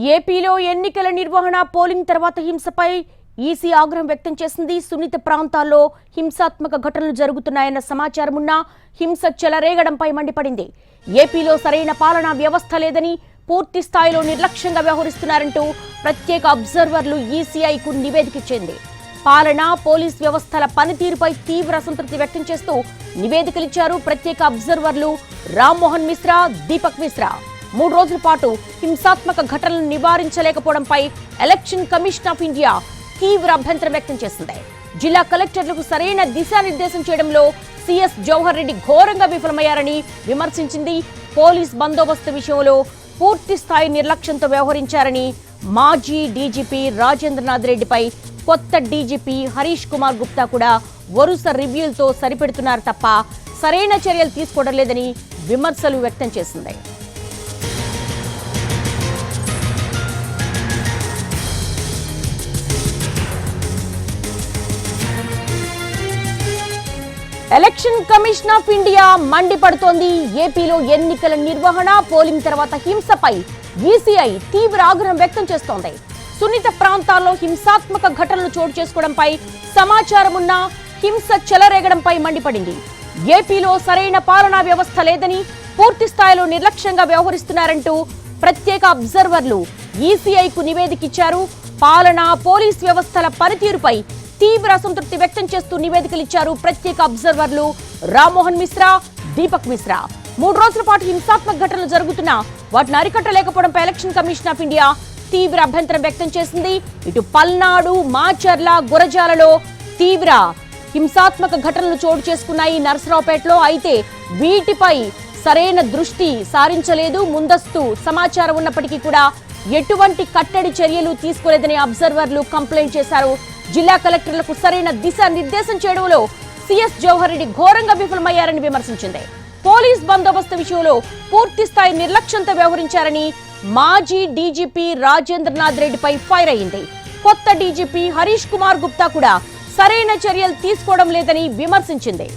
ఏపీలో ఎన్నికల నిర్వహణ పోలింగ్ తర్వాత హింసపై ఈసీ ఆగ్రహం వ్యక్తం చేసింది. సున్నిత ప్రాంతాల్లో హింసాత్మక ఘటనలు జరుగుతున్నాయన్న సమాచారం ఉన్నా హింస చెలరేగడంపై మండిపడింది. ఏపీలో సరైన పాలనా వ్యవస్థ లేదని, పూర్తి స్థాయిలో నిర్లక్ష్యంగా వ్యవహరిస్తున్నారంటూ ప్రత్యేక అబ్జర్వర్లు ఈసీఐకు నివేదికిచ్చింది. పాలన, పోలీస్ వ్యవస్థల పనితీరుపై తీవ్ర అసంతృప్తి వ్యక్తం చేస్తూ నివేదికలిచ్చారు ప్రత్యేక అబ్జర్వర్లు రామ్మోహన్ మిశ్రా, దీపక్ మిశ్రా. 3 రోజుల పాటు హింసాత్మక ఘటనలను నివారించలేకపోవడంపై ఎలక్షన్ కమిషన్ ఆఫ్ ఇండియా తీవ్ర అభ్యంతరం వ్యక్తం చేసింది. జిల్లా కలెక్టర్లకు సరైన దిశానిర్దేశం చేయడంలో సీఎస్ జవహర్ రెడ్డి ఘోరంగా విఫలమయ్యారని విమర్శించింది. పోలీస్ బందోబస్తు విషయంలో పూర్తి స్థాయి నిర్లక్ష్యంతో వ్యవహరించారని, మాజీ డీజీపీ రాజేంద్రనాథ్ రెడ్డిపై కొత్త డీజీపీ హరీష్ కుమార్ గుప్తా కూడా వరుస రివ్యూలతో సరిపెడుతున్నారు తప్ప సరైన చర్యలు తీసుకోవడం లేదని విమర్శలు వ్యక్తం చేసింది. ఎలక్షన్ కమిషన్ ఆఫ్ ఇండియా మండిపడుతోంది. ఏపీలో ఎన్నికల నిర్వహణ, పోలింగ్ తర్వాత హింసపై ఈసీఐ తీవ్ర ఆగ్రహం వ్యక్తం చేస్తోంది. సున్నిత ప్రాంతాల్లో హింసాత్మక ఘటనలు చోటు చేసుకోవడంపై సమాచారం ఉన్నా హింస చెలరేగడంపై మండిపడింది. ఏపీలో సరైన పాలనా వ్యవస్థ లేదని, పూర్తి స్థాయిలో నిర్లక్ష్యంగా వ్యవహరిస్తున్నారంటూ ప్రత్యేక అబ్జర్వర్లు ఈసీఐకు నివేదికిచ్చారు. పాలన, పోలీస్ వ్యవస్థల పనితీరుపై తీవ్ర అసంతృప్తి వ్యక్తం చేస్తూ నివేదికలిచ్చారు ప్రత్యేక అబ్జర్వర్లు రామ్మోహన్ మిశ్రా, దీపక్ మిశ్రా. 3 రోజుల పాటు హింసాత్మక ఘటనలు జరుగుతున్నా వాటిని అరికట్టలేకపోవడంపై ఎలక్షన్ కమిషన్ ఆఫ్ ఇండియా తీవ్ర అభ్యంతరం వ్యక్తం చేసింది. ఇటు పల్నాడు, మాచర్ల, గురజాలలో తీవ్ర హింసాత్మక ఘటనలు చోటు చేసుకున్నాయి నరసరావుపేటలో. అయితే వీటిపై సరైన దృష్టి సారించలేదు. ముందస్తు సమాచారం ఉన్నప్పటికీ కూడా ఎటువంటి కట్టడి చర్యలు తీసుకోలేదని అబ్జర్వర్లు కంప్లైంట్ చేశారు. జిల్లా కలెక్టర్లకు సరైన దిశానిర్దేశం చేయడంలో సీఎస్ జవహర్ రెడ్డి ఘోరంగా విఫలమయ్యారని విమర్శించింది. పోలీస్ బందోబస్తు విషయంలో పూర్తి స్థాయి నిర్లక్ష్యంతో వ్యవహరించారని మాజీ డీజీపీ రాజేంద్రనాథ్ రెడ్డిపై ఫైర్ అయింది. కొత్త డీజీపీ హరీష్ కుమార్ గుప్తా కూడా సరైన చర్యలు తీసుకోవడం లేదని విమర్శించింది.